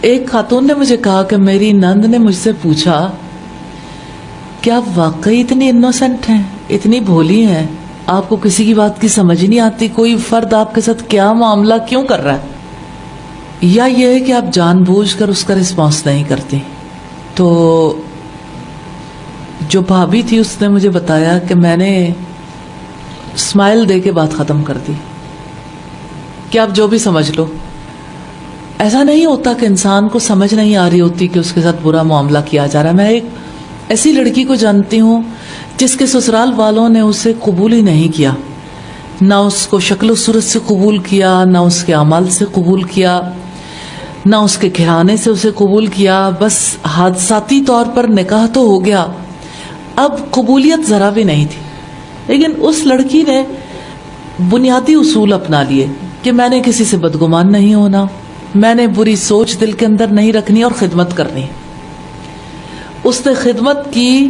ایک خاتون نے مجھے کہا کہ میری نند نے مجھ سے پوچھا کہ آپ واقعی اتنی انوسینٹ ہیں، اتنی بھولی ہیں، آپ کو کسی کی بات کی سمجھ نہیں آتی، کوئی فرد آپ کے ساتھ کیا معاملہ کیوں کر رہا ہے، یا یہ ہے کہ آپ جان بوجھ کر اس کا رسپانس نہیں کرتی؟ تو جو بھابھی تھی اس نے مجھے بتایا کہ میں نے اسمائل دے کے بات ختم کر دی کہ آپ جو بھی سمجھ لو۔ ایسا نہیں ہوتا کہ انسان کو سمجھ نہیں آ رہی ہوتی کہ اس کے ساتھ برا معاملہ کیا جا رہا ہے۔ میں ایک ایسی لڑکی کو جانتی ہوں جس کے سسرال والوں نے اسے قبول ہی نہیں کیا، نہ اس کو شکل و صورت سے قبول کیا، نہ اس کے اعمال سے قبول کیا، نہ اس کے گھرانے سے اسے قبول کیا، بس حادثاتی طور پر نکاح تو ہو گیا، اب قبولیت ذرا بھی نہیں تھی۔ لیکن اس لڑکی نے بنیادی اصول اپنا لیے کہ میں نے کسی سے بدگمان نہیں ہونا، میں نے بری سوچ دل کے اندر نہیں رکھنی اور خدمت کرنی۔ اس نے خدمت کی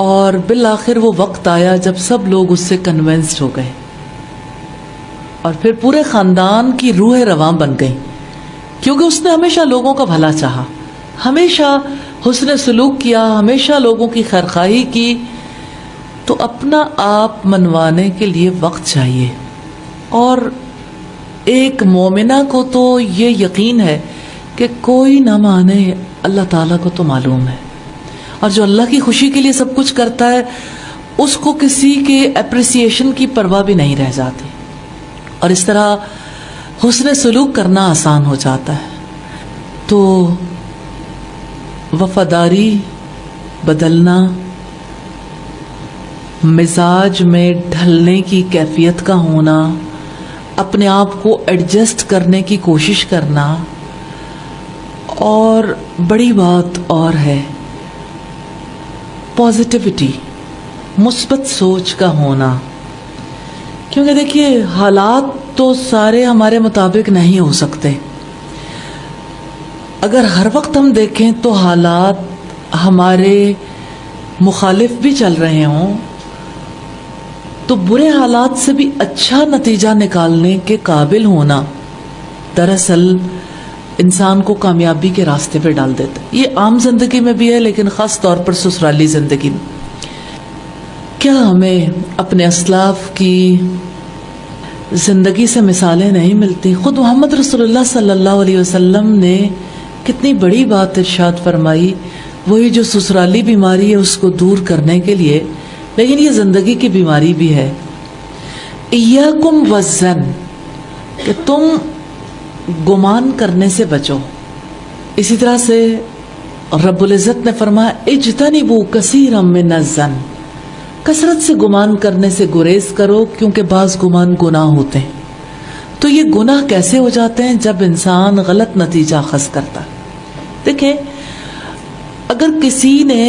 اور بالآخر وہ وقت آیا جب سب لوگ اس سے کنونسڈ ہو گئے اور پھر پورے خاندان کی روح رواں بن گئی، کیونکہ اس نے ہمیشہ لوگوں کا بھلا چاہا، ہمیشہ حسن سلوک کیا، ہمیشہ لوگوں کی خیرخواہی کی۔ تو اپنا آپ منوانے کے لیے وقت چاہیے، اور ایک مومنہ کو تو یہ یقین ہے کہ کوئی نہ مانے، اللہ تعالیٰ کو تو معلوم ہے، اور جو اللہ کی خوشی کے لیے سب کچھ کرتا ہے اس کو کسی کے اپریسیشن کی پرواہ بھی نہیں رہ جاتی، اور اس طرح حسن سلوک کرنا آسان ہو جاتا ہے۔ تو وفاداری بدلنا، مزاج میں ڈھلنے کی کیفیت کا ہونا، اپنے آپ کو ایڈجسٹ کرنے کی کوشش کرنا، اور بڑی بات اور ہے پازیٹیوٹی، مثبت سوچ کا ہونا، کیونکہ دیکھیے حالات تو سارے ہمارے مطابق نہیں ہو سکتے۔ اگر ہر وقت ہم دیکھیں تو حالات ہمارے مخالف بھی چل رہے ہوں تو برے حالات سے بھی اچھا نتیجہ نکالنے کے قابل ہونا دراصل انسان کو کامیابی کے راستے پہ ڈال دیتا ہے۔ یہ عام زندگی میں بھی ہے، لیکن خاص طور پر سسرالی زندگی میں۔ کیا ہمیں اپنے اسلاف کی زندگی سے مثالیں نہیں ملتی؟ خود محمد رسول اللہ صلی اللہ علیہ وسلم نے کتنی بڑی بات ارشاد فرمائی، وہی جو سسرالی بیماری ہے اس کو دور کرنے کے لیے، لیکن یہ زندگی کی بیماری بھی ہے۔ ایاکم والظن، کہ تم گمان کرنے سے بچو۔ اسی طرح سے رب العزت نے فرمایا اجتنبوا کثیرا من الظن، کثرت سے گمان کرنے سے گریز کرو، کیونکہ بعض گمان گناہ ہوتے ہیں۔ تو یہ گناہ کیسے ہو جاتے ہیں؟ جب انسان غلط نتیجہ اخذ کرتا ہے۔ دیکھیں، اگر کسی نے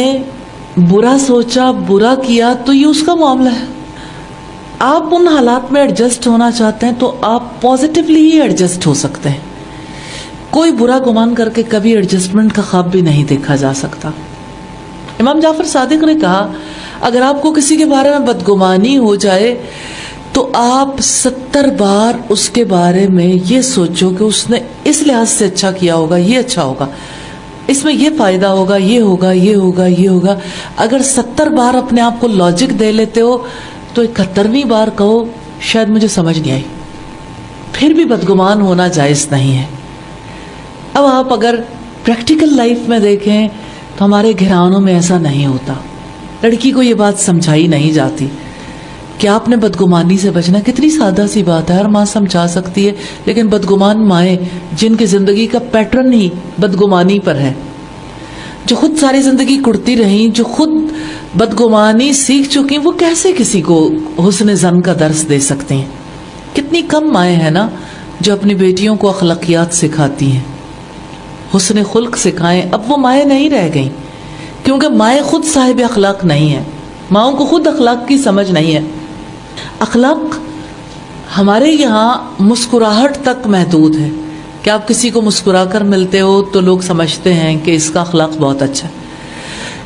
برا سوچا، برا کیا، تو یہ اس کا معاملہ ہے۔ آپ ان حالات میں ایڈجسٹ ہونا چاہتے ہیں تو آپ پازیٹیولی ہی ایڈجسٹ ہو سکتے ہیں۔ کوئی برا گمان کر کے کبھی ایڈجسٹمنٹ کا خواب بھی نہیں دیکھا جا سکتا۔ امام جعفر صادق نے کہا اگر آپ کو کسی کے بارے میں بدگمانی ہو جائے تو آپ 70 بار اس کے بارے میں یہ سوچو کہ اس نے اس لحاظ سے اچھا کیا ہوگا، یہ اچھا ہوگا، اس میں یہ فائدہ ہوگا، یہ ہوگا، یہ ہوگا، یہ ہوگا۔ اگر 70 بار اپنے آپ کو لاجک دے لیتے ہو تو 71ویں بار کہو شاید مجھے سمجھ نہیں آئی، پھر بھی بدگمان ہونا جائز نہیں ہے۔ اب آپ اگر پریکٹیکل لائف میں دیکھیں تو ہمارے گھرانوں میں ایسا نہیں ہوتا۔ لڑکی کو یہ بات سمجھائی نہیں جاتی کہ آپ نے بدگمانی سے بچنا۔ کتنی سادہ سی بات ہے، ہر ماں سمجھا سکتی ہے، لیکن بدگمان مائیں جن کی زندگی کا پیٹرن ہی بدگمانی پر ہے، جو خود ساری زندگی کڑتی رہیں، جو خود بدگمانی سیکھ چکی، وہ کیسے کسی کو حسن ظن کا درس دے سکتے ہیں؟ کتنی کم مائیں ہیں نا جو اپنی بیٹیوں کو اخلاقیات سکھاتی ہیں، حسن خلق سکھائیں۔ اب وہ مائیں نہیں رہ گئیں، کیونکہ مائیں خود صاحب اخلاق نہیں ہیں، ماؤں کو خود اخلاق کی سمجھ نہیں ہے۔ اخلاق ہمارے یہاں مسکراہٹ تک محدود ہے کہ آپ کسی کو مسکرا کر ملتے ہو تو لوگ سمجھتے ہیں کہ اس کا اخلاق بہت اچھا ہے۔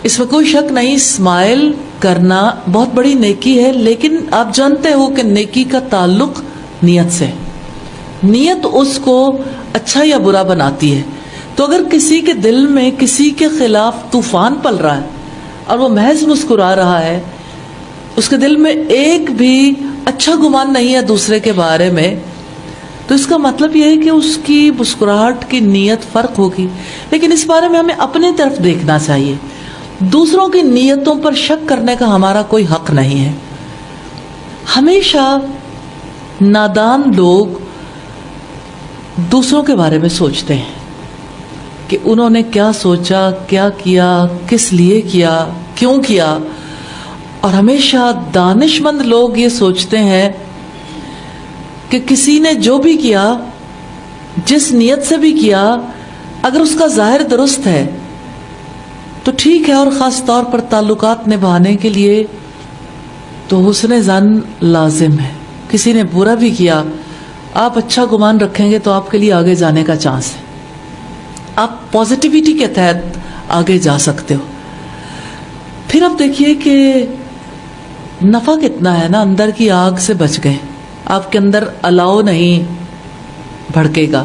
اس میں کوئی شک نہیں، اسمائل کرنا بہت بڑی نیکی ہے، لیکن آپ جانتے ہو کہ نیکی کا تعلق نیت سے، نیت اس کو اچھا یا برا بناتی ہے۔ تو اگر کسی کے دل میں کسی کے خلاف طوفان پل رہا ہے اور وہ محض مسکرا رہا ہے، اس کے دل میں ایک بھی اچھا گمان نہیں ہے دوسرے کے بارے میں، تو اس کا مطلب یہ ہے کہ اس کی مسکراہٹ کی نیت فرق ہوگی. لیکن اس بارے میں ہمیں اپنے طرف دیکھنا چاہیے. دوسروں کی نیتوں پر شک کرنے کا ہمارا کوئی حق نہیں ہے. ہمیشہ نادان لوگ دوسروں کے بارے میں سوچتے ہیں کہ انہوں نے کیا سوچا، کیا کیا، کس لیے کیا، کیوں کیا. اور ہمیشہ دانش مند لوگ یہ سوچتے ہیں کہ کسی نے جو بھی کیا، جس نیت سے بھی کیا، اگر اس کا ظاہر درست ہے تو ٹھیک ہے، اور خاص طور پر تعلقات نبھانے کے لیے تو حسن ظن لازم ہے. کسی نے برا بھی کیا، آپ اچھا گمان رکھیں گے تو آپ کے لیے آگے جانے کا چانس ہے، آپ پازیٹیوٹی کے تحت آگے جا سکتے ہو. پھر آپ دیکھیے کہ نفع کتنا ہے نا، اندر کی آگ سے بچ گئے، آپ کے اندر الاؤ نہیں بھڑکے گا.